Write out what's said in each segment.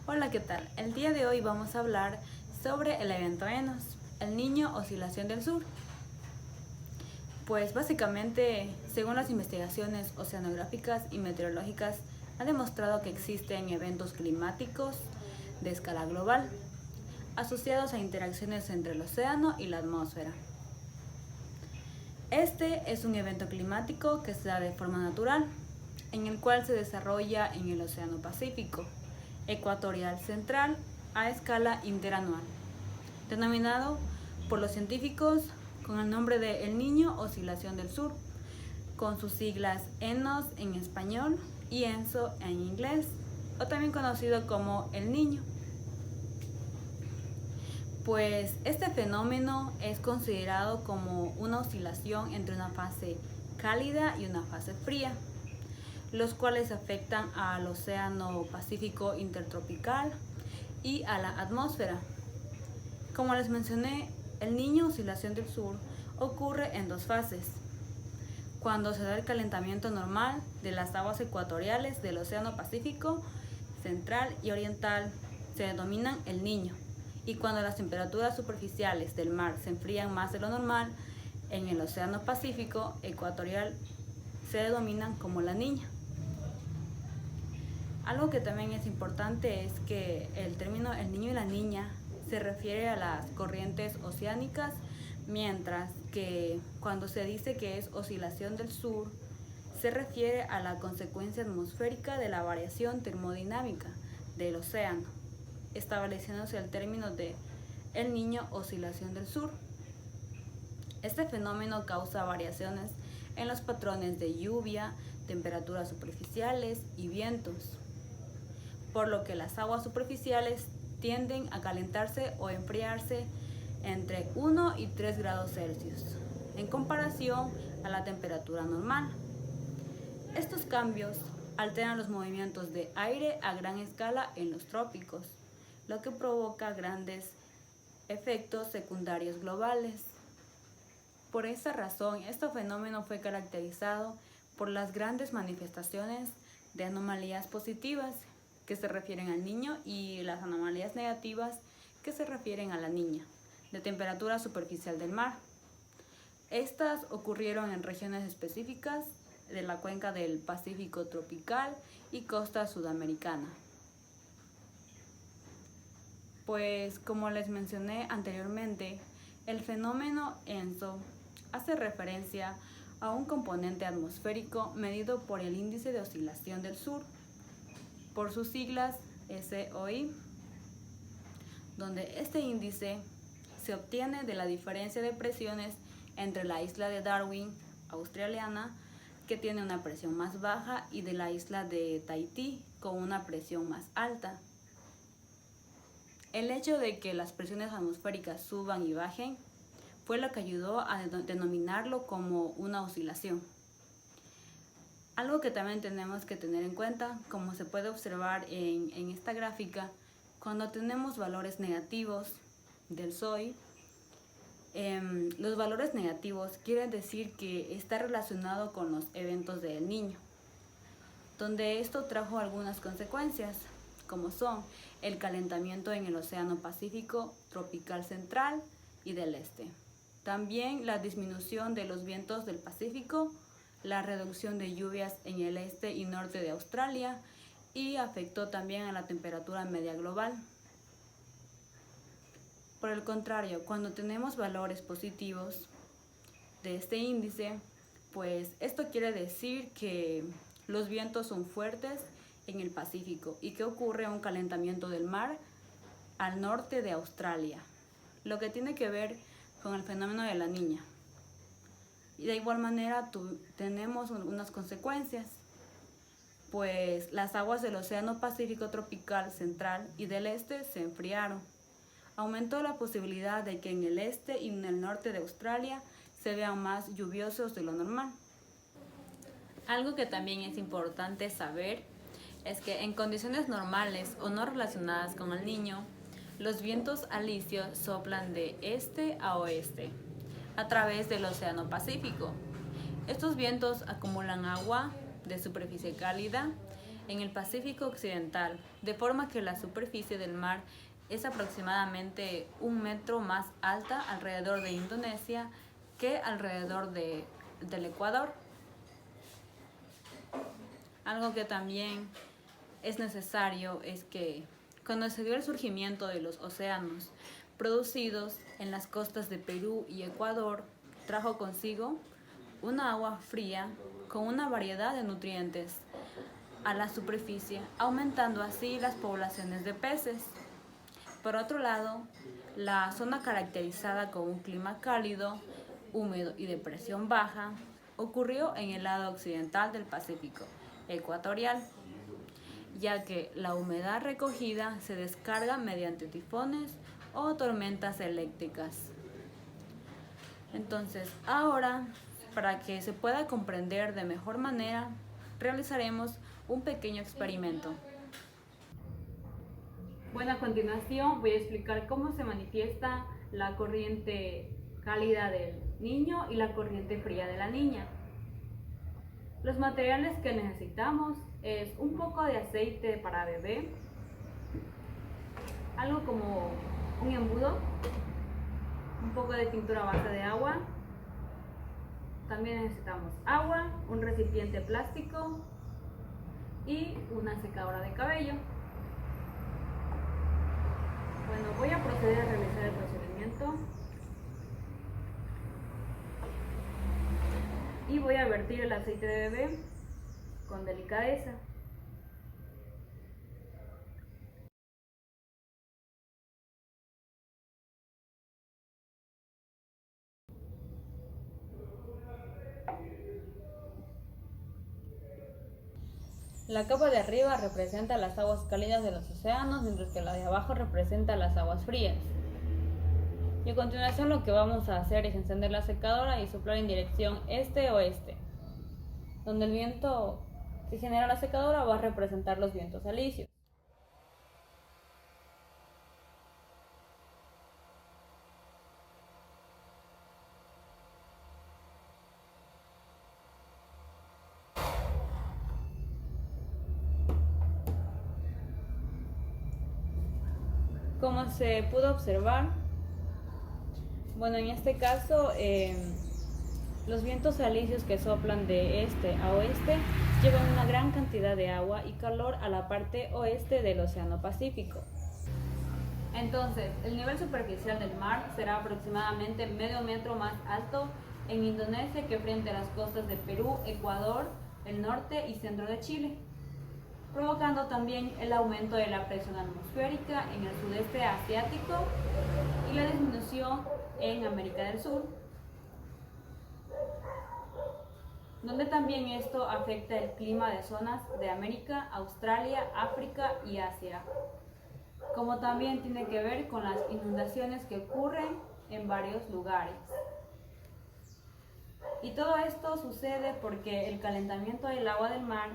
Hola, ¿qué tal? El día de hoy vamos a hablar sobre el evento Enos, el Niño Oscilación del Sur. Pues básicamente, según las investigaciones oceanográficas y meteorológicas, ha demostrado que existen eventos climáticos de escala global, asociados a interacciones entre el océano y la atmósfera. Este es un evento climático que se da de forma natural, en el cual se desarrolla en el Océano Pacífico ecuatorial central a escala interanual, denominado por los científicos con el nombre de El Niño Oscilación del Sur, con sus siglas ENOS en español y ENSO en inglés, o también conocido como El Niño. Pues este fenómeno es considerado como una oscilación entre una fase cálida y una fase fría, los cuales afectan al Océano Pacífico intertropical y a la atmósfera. Como les mencioné, el Niño Oscilación del Sur ocurre en dos fases. Cuando se da el calentamiento normal de las aguas ecuatoriales del Océano Pacífico central y oriental, se denominan el Niño. Y cuando las temperaturas superficiales del mar se enfrían más de lo normal, en el Océano Pacífico ecuatorial se denominan como la Niña. Algo que también es importante es que el término el niño y la niña se refiere a las corrientes oceánicas, mientras que cuando se dice que es oscilación del sur, se refiere a la consecuencia atmosférica de la variación termodinámica del océano, estableciéndose el término de el niño oscilación del sur. Este fenómeno causa variaciones en los patrones de lluvia, temperaturas superficiales y vientos, por lo que las aguas superficiales tienden a calentarse o enfriarse entre 1 y 3 grados Celsius, en comparación a la temperatura normal. Estos cambios alteran los movimientos de aire a gran escala en los trópicos, lo que provoca grandes efectos secundarios globales. Por esta razón, este fenómeno fue caracterizado por las grandes manifestaciones de anomalías positivas que se refieren al niño y las anomalías negativas que se refieren a la niña, de temperatura superficial del mar. Estas ocurrieron en regiones específicas de la cuenca del Pacífico tropical y costa sudamericana. Pues como les mencioné anteriormente, el fenómeno ENSO hace referencia a un componente atmosférico medido por el índice de oscilación del sur, por sus siglas SOI, donde este índice se obtiene de la diferencia de presiones entre la isla de Darwin, australiana, que tiene una presión más baja, y de la isla de Tahití, con una presión más alta. El hecho de que las presiones atmosféricas suban y bajen fue lo que ayudó a denominarlo como una oscilación. Algo que también tenemos que tener en cuenta, como se puede observar en esta gráfica, cuando tenemos valores negativos del SOI, los valores negativos quieren decir que está relacionado con los eventos del Niño, donde esto trajo algunas consecuencias, como son el calentamiento en el Océano Pacífico tropical central y del este. También la disminución de los vientos del Pacífico, la reducción de lluvias en el este y norte de Australia, y afectó también a la temperatura media global. Por el contrario, cuando tenemos valores positivos de este índice, pues esto quiere decir que los vientos son fuertes en el Pacífico y que ocurre un calentamiento del mar al norte de Australia, lo que tiene que ver con el fenómeno de la niña. Y de igual manera tenemos unas consecuencias, pues las aguas del Océano Pacífico tropical central y del este se enfriaron. Aumentó la posibilidad de que en el este y en el norte de Australia se vean más lluviosos de lo normal. Algo que también es importante saber es que en condiciones normales o no relacionadas con el Niño, los vientos alisios soplan de este a oeste a través del Océano Pacífico. Estos vientos acumulan agua de superficie cálida en el Pacífico Occidental, de forma que la superficie del mar es aproximadamente 1 metro más alta alrededor de Indonesia que alrededor del Ecuador. Algo que también es necesario es que cuando se dio el surgimiento de los océanos producidos en las costas de Perú y Ecuador, trajo consigo una agua fría con una variedad de nutrientes a la superficie, aumentando así las poblaciones de peces. Por otro lado, la zona caracterizada con un clima cálido, húmedo y de presión baja ocurrió en el lado occidental del Pacífico ecuatorial, ya que la humedad recogida se descarga mediante tifones o tormentas eléctricas. Entonces, ahora, para que se pueda comprender de mejor manera, realizaremos un pequeño experimento. Bueno, a continuación voy a explicar cómo se manifiesta la corriente cálida del niño y la corriente fría de la niña. Los materiales que necesitamos es un poco de aceite para bebé, algo como un embudo, un poco de pintura a base de agua. También necesitamos agua, un recipiente plástico y una secadora de cabello. Bueno, voy a proceder a realizar el procedimiento y voy a vertir el aceite de bebé con delicadeza. La capa de arriba representa las aguas cálidas de los océanos, mientras que la de abajo representa las aguas frías. Y a continuación lo que vamos a hacer es encender la secadora y soplar en dirección este-oeste. Donde el viento que genera la secadora va a representar los vientos alisios. Como se pudo observar, bueno, en este caso los vientos alisios que soplan de este a oeste llevan una gran cantidad de agua y calor a la parte oeste del Océano Pacífico. Entonces, el nivel superficial del mar será aproximadamente medio metro más alto en Indonesia que frente a las costas de Perú, Ecuador, el norte y centro de Chile, provocando también el aumento de la presión atmosférica en el sudeste asiático y la disminución en América del Sur, donde también esto afecta el clima de zonas de América, Australia, África y Asia, como también tiene que ver con las inundaciones que ocurren en varios lugares. Y todo esto sucede porque el calentamiento del agua del mar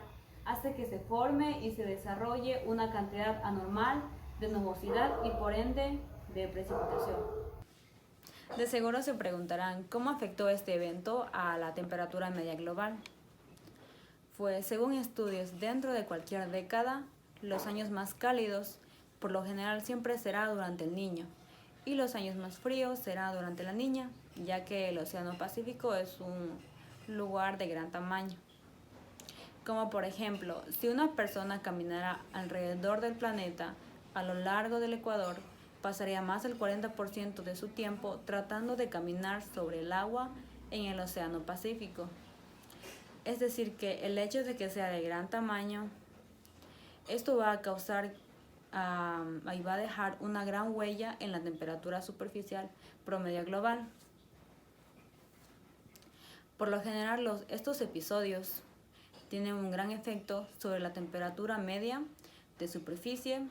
hace que se forme y se desarrolle una cantidad anormal de nubosidad y por ende de precipitación. De seguro se preguntarán cómo afectó este evento a la temperatura media global. Pues según estudios, dentro de cualquier década, los años más cálidos por lo general siempre será durante el niño y los años más fríos será durante la niña, ya que el Océano Pacífico es un lugar de gran tamaño. Como por ejemplo, si una persona caminara alrededor del planeta a lo largo del Ecuador, pasaría más del 40% de su tiempo tratando de caminar sobre el agua en el Océano Pacífico. Es decir, que el hecho de que sea de gran tamaño, esto va a causar y va a dejar una gran huella en la temperatura superficial promedio global. Por lo general, estos episodios tienen un gran efecto sobre la temperatura media de superficie,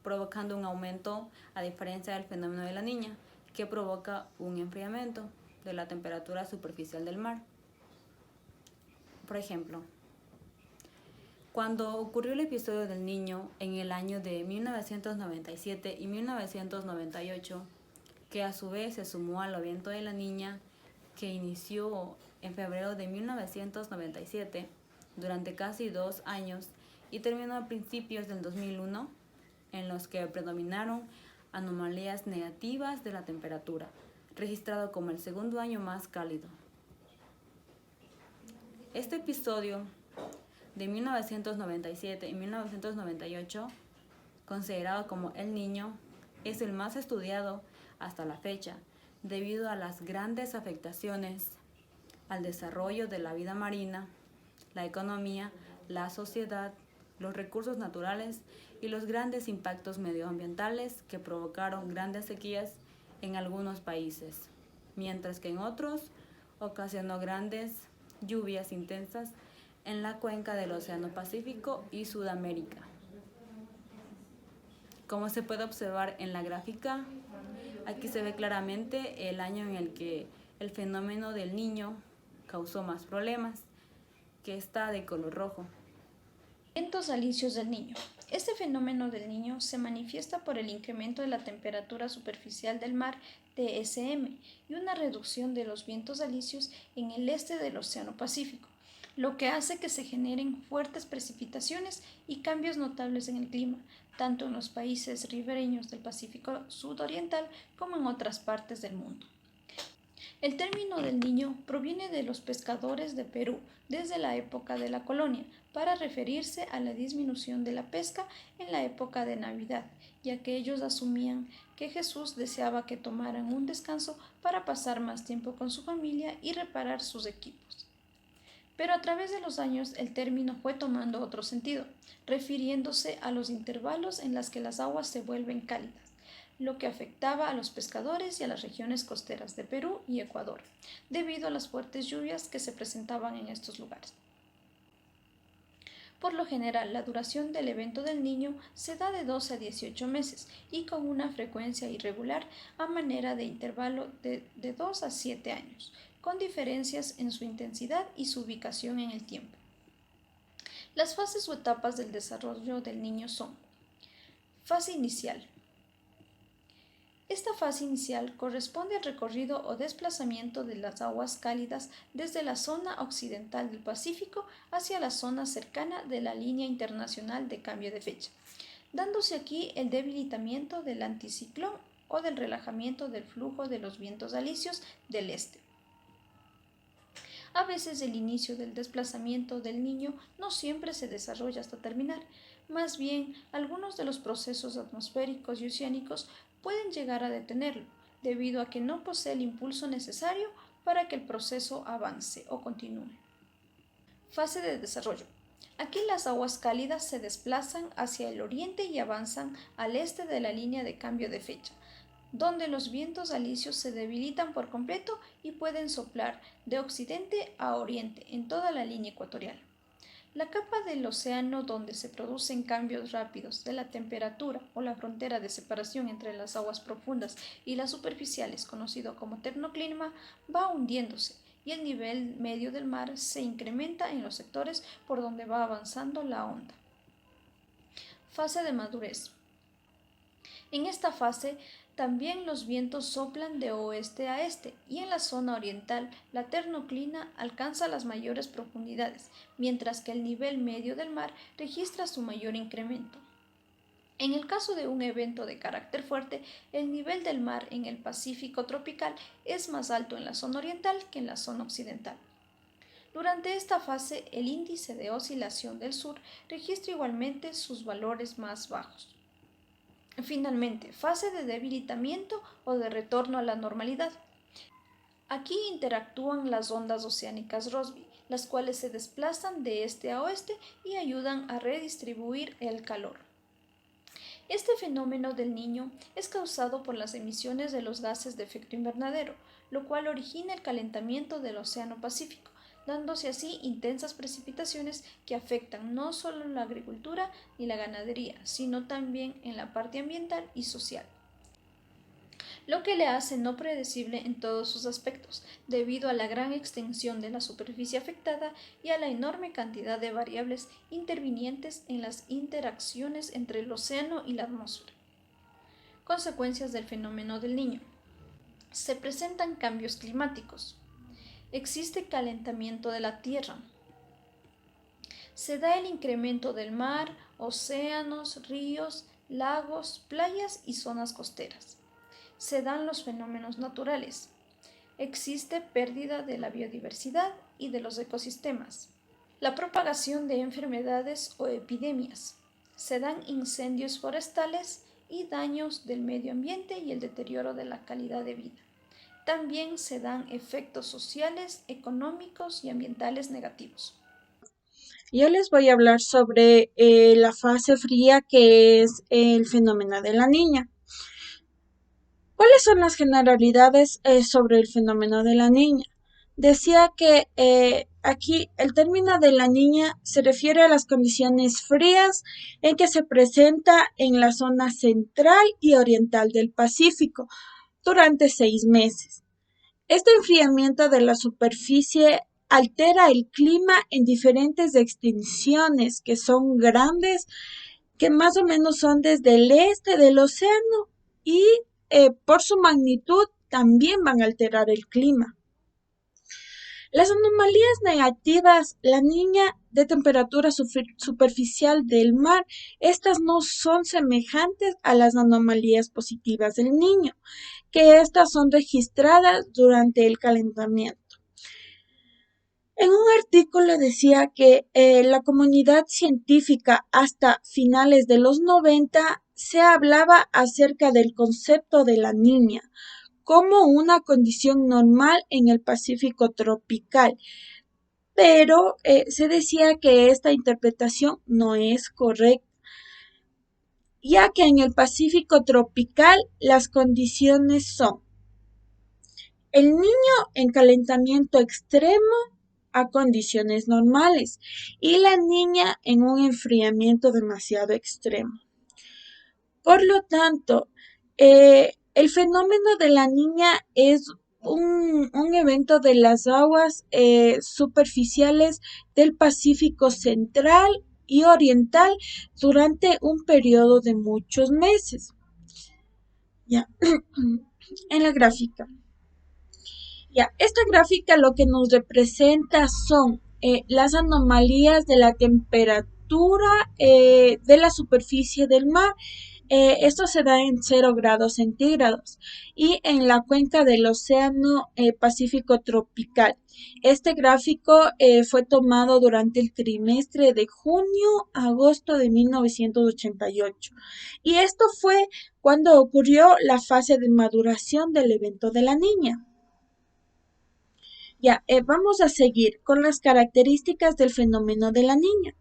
provocando un aumento a diferencia del fenómeno de la niña, que provoca un enfriamiento de la temperatura superficial del mar. Por ejemplo, cuando ocurrió el episodio del Niño en el año de 1997 y 1998, que a su vez se sumó al evento de la Niña, que inició en febrero de 1997, durante casi 2 años, y terminó a principios del 2001, en los que predominaron anomalías negativas de la temperatura, registrado como el segundo año más cálido. Este episodio de 1997 y 1998, considerado como El Niño, es el más estudiado hasta la fecha, debido a las grandes afectaciones al desarrollo de la vida marina, la economía, la sociedad, los recursos naturales y los grandes impactos medioambientales que provocaron grandes sequías en algunos países, mientras que en otros ocasionó grandes lluvias intensas en la cuenca del Océano Pacífico y Sudamérica. Como se puede observar en la gráfica, aquí se ve claramente el año en el que el fenómeno del Niño causó más problemas, que está de color rojo. Vientos alisios del Niño. Este fenómeno del Niño se manifiesta por el incremento de la temperatura superficial del mar DSM y una reducción de los vientos alisios en el este del Océano Pacífico, lo que hace que se generen fuertes precipitaciones y cambios notables en el clima, tanto en los países ribereños del Pacífico sudoriental como en otras partes del mundo. El término del Niño proviene de los pescadores de Perú desde la época de la colonia, para referirse a la disminución de la pesca en la época de Navidad, ya que ellos asumían que Jesús deseaba que tomaran un descanso para pasar más tiempo con su familia y reparar sus equipos. Pero a través de los años el término fue tomando otro sentido, refiriéndose a los intervalos en los que las aguas se vuelven cálidas, lo que afectaba a los pescadores y a las regiones costeras de Perú y Ecuador, debido a las fuertes lluvias que se presentaban en estos lugares. Por lo general, la duración del evento del Niño se da de 12 a 18 meses y con una frecuencia irregular a manera de intervalo de 2 a 7 años, con diferencias en su intensidad y su ubicación en el tiempo. Las fases o etapas del desarrollo del Niño son: fase inicial. Esta fase inicial corresponde al recorrido o desplazamiento de las aguas cálidas desde la zona occidental del Pacífico hacia la zona cercana de la línea internacional de cambio de fecha, dándose aquí el debilitamiento del anticiclón o del relajamiento del flujo de los vientos alisios del este. A veces el inicio del desplazamiento del Niño no siempre se desarrolla hasta terminar, más bien algunos de los procesos atmosféricos y oceánicos pueden llegar a detenerlo, debido a que no posee el impulso necesario para que el proceso avance o continúe. Fase de desarrollo. Aquí las aguas cálidas se desplazan hacia el oriente y avanzan al este de la línea de cambio de fecha, donde los vientos alisios se debilitan por completo y pueden soplar de occidente a oriente en toda la línea ecuatorial. La capa del océano donde se producen cambios rápidos de la temperatura o la frontera de separación entre las aguas profundas y las superficiales, conocido como termoclima, va hundiéndose y el nivel medio del mar se incrementa en los sectores por donde va avanzando la onda. Fase de madurez. En esta fase también los vientos soplan de oeste a este y en la zona oriental la termoclina alcanza las mayores profundidades, mientras que el nivel medio del mar registra su mayor incremento. En el caso de un evento de carácter fuerte, el nivel del mar en el Pacífico tropical es más alto en la zona oriental que en la zona occidental. Durante esta fase, el índice de oscilación del sur registra igualmente sus valores más bajos. Finalmente, fase de debilitamiento o de retorno a la normalidad. Aquí interactúan las ondas oceánicas Rossby, las cuales se desplazan de este a oeste y ayudan a redistribuir el calor. Este fenómeno del Niño es causado por las emisiones de los gases de efecto invernadero, lo cual origina el calentamiento del Océano Pacífico, dándose así intensas precipitaciones que afectan no solo la agricultura y la ganadería, sino también en la parte ambiental y social, lo que le hace no predecible en todos sus aspectos, debido a la gran extensión de la superficie afectada y a la enorme cantidad de variables intervinientes en las interacciones entre el océano y la atmósfera. Consecuencias del fenómeno del Niño. Se presentan cambios climáticos. Existe calentamiento de la Tierra. Se da el incremento del mar, océanos, ríos, lagos, playas y zonas costeras. Se dan los fenómenos naturales. Existe pérdida de la biodiversidad y de los ecosistemas. La propagación de enfermedades o epidemias. Se dan incendios forestales y daños del medio ambiente y el deterioro de la calidad de vida. También se dan efectos sociales, económicos y ambientales negativos. Yo les voy a hablar sobre la fase fría, que es el fenómeno de la niña. ¿Cuáles son las generalidades sobre el fenómeno de la niña? Decía que aquí el término de la niña se refiere a las condiciones frías en que se presenta en la zona central y oriental del Pacífico durante 6 meses. Este enfriamiento de la superficie altera el clima en diferentes extensiones que son grandes, que más o menos son desde el este del océano y por su magnitud también van a alterar el clima. Las anomalías negativas, la niña de temperatura superficial del mar, estas no son semejantes a las anomalías positivas del niño, que estas son registradas durante el calentamiento. En un artículo decía que la comunidad científica hasta finales de los 90 se hablaba acerca del concepto de la niña como una condición normal en el Pacífico tropical, pero se decía que esta interpretación no es correcta, ya que en el Pacífico tropical las condiciones son el niño en calentamiento extremo a condiciones normales y la niña en un enfriamiento demasiado extremo. Por lo tanto, el fenómeno de la niña es un evento de las aguas superficiales del Pacífico central y oriental durante un periodo de muchos meses. Ya. En la gráfica. Ya, esta gráfica lo que nos representa son las anomalías de la temperatura de la superficie del mar. Esto se da en 0 grados centígrados y en la cuenca del Océano Pacífico tropical. Este gráfico fue tomado durante el trimestre de junio-agosto de 1988 y esto fue cuando ocurrió la fase de maduración del evento de la niña. Ya, vamos a seguir con las características del fenómeno de la niña.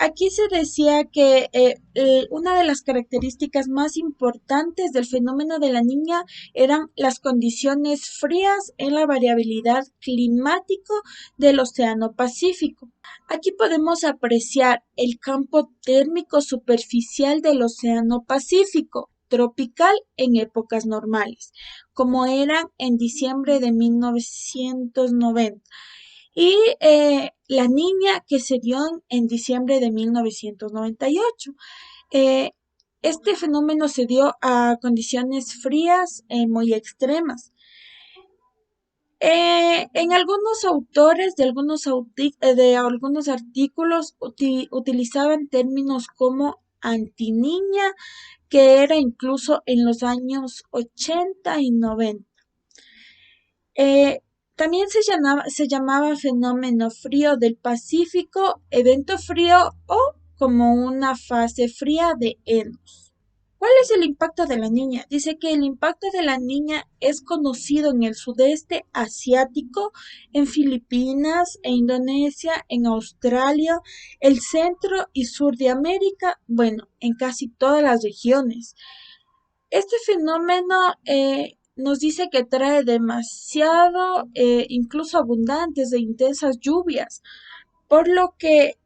Aquí se decía que una de las características más importantes del fenómeno de la niña eran las condiciones frías en la variabilidad climático del Océano Pacífico. Aquí podemos apreciar el campo térmico superficial del Océano Pacífico tropical en épocas normales, como eran en diciembre de 1990. Y la niña que se dio en diciembre de 1998. Este fenómeno se dio a condiciones frías muy extremas. En algunos autores de algunos artículos utilizaban términos como antiniña, que era incluso en los años 80 y 90. También se llamaba fenómeno frío del Pacífico, evento frío o como una fase fría de Enos. ¿Cuál es el impacto de la niña? Dice que el impacto de la niña es conocido en el sudeste asiático, en Filipinas, en Indonesia, en Australia, el centro y sur de América, bueno, en casi todas las regiones. Este fenómeno nos dice que trae demasiado, incluso abundantes e intensas lluvias, por lo que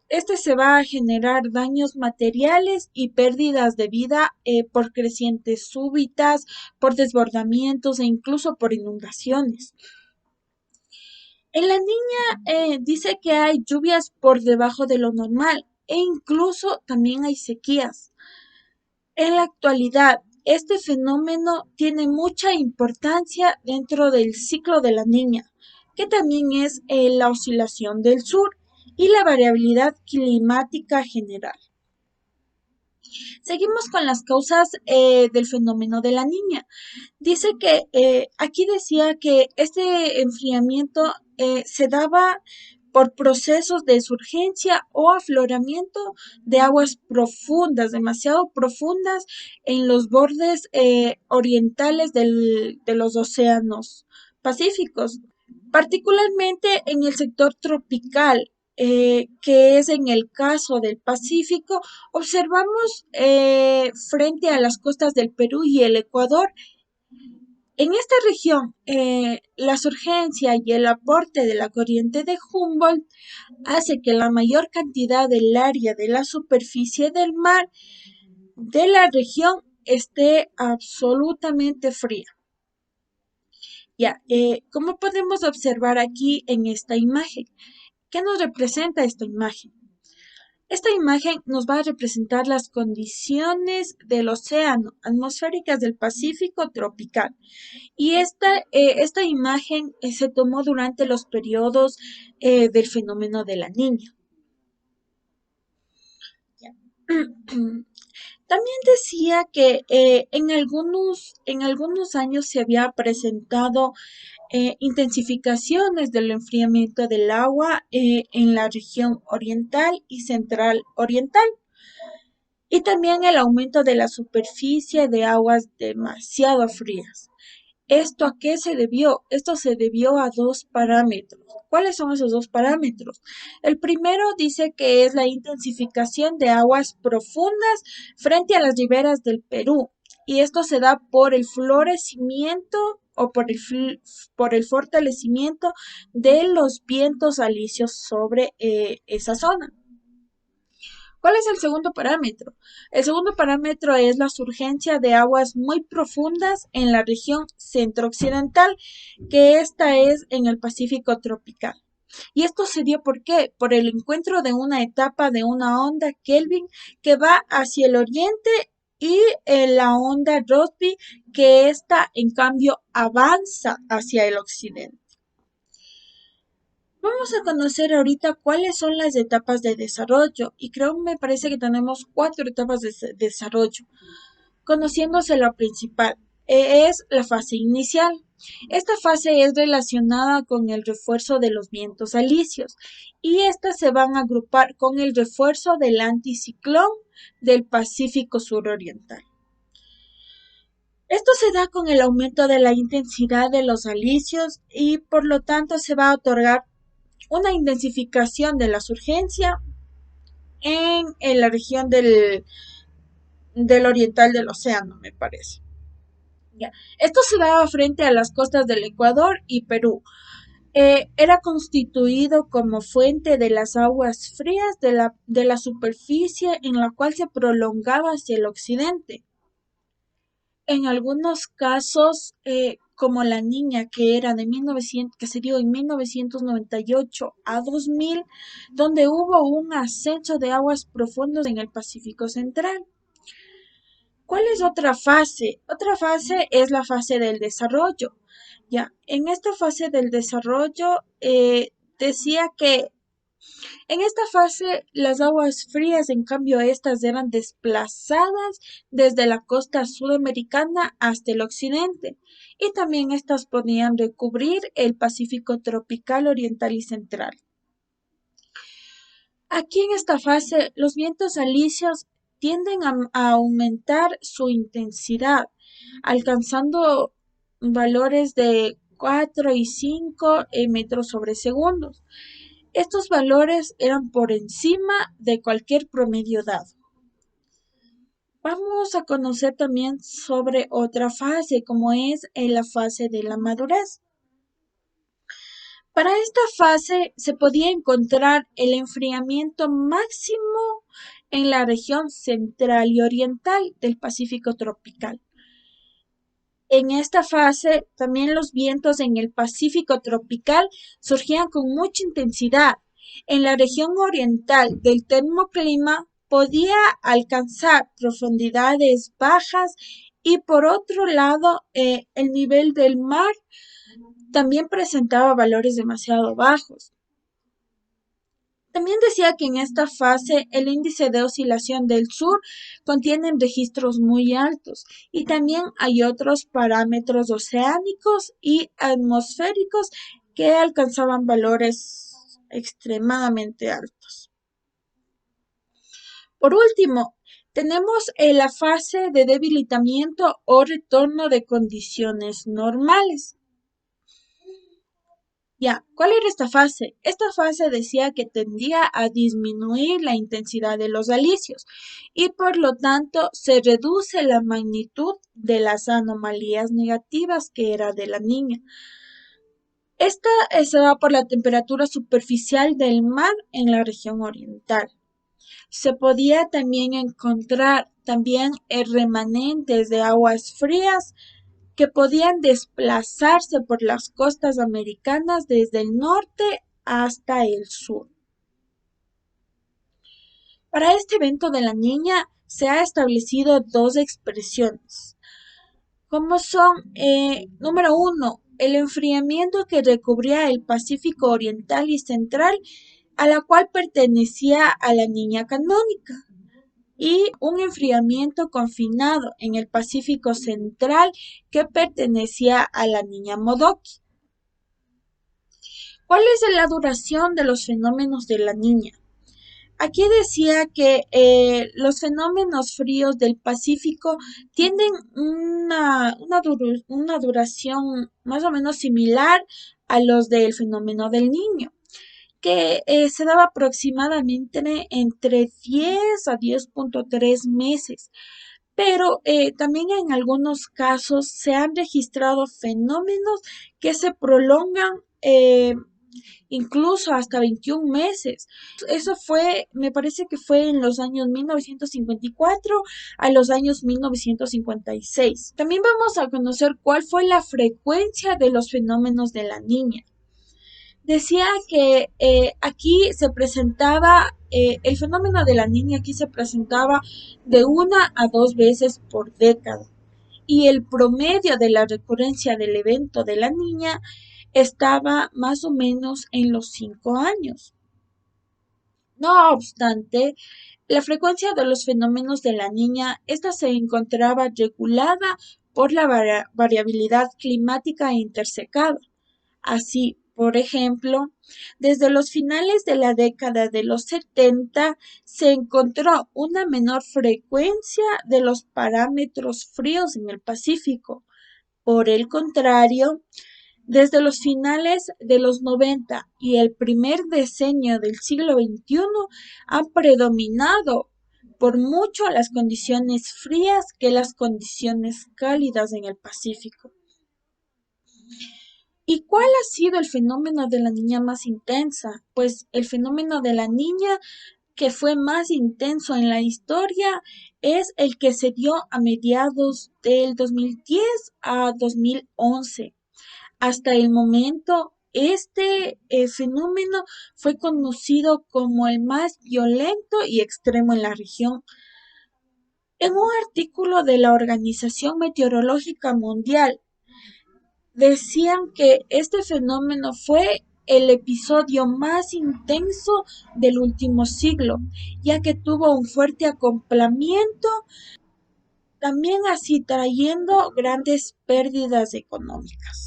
este se va a generar daños materiales y pérdidas de vida por crecientes súbitas, por desbordamientos e incluso por inundaciones. En la niña dice que hay lluvias por debajo de lo normal e incluso también hay sequías. En la actualidad, este fenómeno tiene mucha importancia dentro del ciclo de la niña, que también es la oscilación del sur y la variabilidad climática general. Seguimos con las causas del fenómeno de la niña. Dice que aquí decía que este enfriamiento se daba por procesos de surgencia o afloramiento de aguas profundas, demasiado profundas en los bordes orientales de los océanos pacíficos, particularmente en el sector tropical, que es en el caso del Pacífico. Observamos frente a las costas del Perú y el Ecuador. En esta región, la surgencia y el aporte de la corriente de Humboldt hace que la mayor cantidad del área de la superficie del mar de la región esté absolutamente fría. Ya, como podemos observar aquí en esta imagen, ¿qué nos representa esta imagen? Esta imagen nos va a representar las condiciones del océano atmosféricas del Pacífico tropical. Y esta imagen se tomó durante los periodos del fenómeno de la Niña. También decía que en algunos años se había presentado intensificaciones del enfriamiento del agua en la región oriental y central oriental, y también el aumento de la superficie de aguas demasiado frías. ¿Esto a qué se debió? Esto se debió a dos parámetros. ¿Cuáles son esos dos parámetros? El primero dice que es la intensificación de aguas profundas frente a las riberas del Perú, y esto se da por el florecimiento o por el fortalecimiento de los vientos alisios sobre esa zona. ¿Cuál es el segundo parámetro? El segundo parámetro es la surgencia de aguas muy profundas en la región centro-occidental, que esta es en el Pacífico tropical. Y esto se dio ¿por qué? Por el encuentro de una etapa de una onda Kelvin que va hacia el oriente y la onda Rossby, que esta en cambio avanza hacia el occidente. Vamos a conocer ahorita cuáles son las etapas de desarrollo, y me parece que tenemos 4 etapas de desarrollo. Conociéndose la principal, es la fase inicial. Esta fase es relacionada con el refuerzo de los vientos alisios, y estas se van a agrupar con el refuerzo del anticiclón del Pacífico suroriental. Esto se da con el aumento de la intensidad de los alisios y por lo tanto se va a otorgar una intensificación de la surgencia en la región del oriental del océano, me parece. Ya. Esto se daba frente a las costas del Ecuador y Perú. Era constituido como fuente de las aguas frías de la superficie, en la cual se prolongaba hacia el occidente. En algunos casos, como la Niña, que era que se dio en 1998 a 2000, donde hubo un ascenso de aguas profundas en el Pacífico Central. ¿Cuál es otra fase? Otra fase es la fase del desarrollo. Ya, en esta fase del desarrollo decía que en esta fase las aguas frías, en cambio, estas eran desplazadas desde la costa sudamericana hasta el occidente, y también estas podían recubrir el Pacífico tropical oriental y central. Aquí en esta fase los vientos alisios tienden a aumentar su intensidad, alcanzando valores de 4 y 5 metros sobre segundos. Estos valores eran por encima de cualquier promedio dado. Vamos a conocer también sobre otra fase, como es la fase de la madurez. Para esta fase se podía encontrar el enfriamiento máximo en la región central y oriental del Pacífico tropical. En esta fase, también los vientos en el Pacífico tropical surgían con mucha intensidad. En la región oriental del termoclima podía alcanzar profundidades bajas, y por otro lado, el nivel del mar también presentaba valores demasiado bajos. También decía que en esta fase el índice de oscilación del sur contiene registros muy altos y también hay otros parámetros oceánicos y atmosféricos que alcanzaban valores extremadamente altos. Por último, tenemos la fase de debilitamiento o retorno de condiciones normales. Ya, ¿cuál era esta fase? Esta fase decía que tendía a disminuir la intensidad de los alicios y por lo tanto se reduce la magnitud de las anomalías negativas que era de la niña. Esta se da por la temperatura superficial del mar en la región oriental. Se podía también encontrar remanentes de aguas frías que podían desplazarse por las costas americanas desde el norte hasta el sur. Para este evento de la niña se ha establecido dos expresiones, como son, número uno, el enfriamiento que recubría el Pacífico Oriental y Central, a la cual pertenecía a la niña canónica, y un enfriamiento confinado en el Pacífico Central que pertenecía a la niña Modoki. ¿Cuál es la duración de los fenómenos de la niña? Aquí decía que los fenómenos fríos del Pacífico tienen una duración más o menos similar a los del fenómeno del niño, que se daba aproximadamente entre 10 a 10.3 meses, pero también en algunos casos se han registrado fenómenos que se prolongan incluso hasta 21 meses. Eso fue, me parece que fue en los años 1954 a los años 1956. También vamos a conocer cuál fue la frecuencia de los fenómenos de la niña. Decía que aquí se presentaba, el fenómeno de la niña aquí se presentaba de 1 a 2 veces por década y el promedio de la recurrencia del evento de la niña estaba más o menos en los 5 años. No obstante, la frecuencia de los fenómenos de la niña, esta se encontraba regulada por la variabilidad climática e intersecada. Así, por ejemplo, desde los finales de la década de los 70 se encontró una menor frecuencia de los parámetros fríos en el Pacífico. Por el contrario, desde los finales de los 90 y el primer decenio del siglo XXI han predominado por mucho las condiciones frías que las condiciones cálidas en el Pacífico. ¿Y cuál ha sido el fenómeno de la niña más intensa? Pues el fenómeno de la niña que fue más intenso en la historia es el que se dio a mediados del 2010 a 2011. Hasta el momento, este fenómeno fue conocido como el más violento y extremo en la región. En un artículo de la Organización Meteorológica Mundial, decían que este fenómeno fue el episodio más intenso del último siglo, ya que tuvo un fuerte acoplamiento, también así trayendo grandes pérdidas económicas.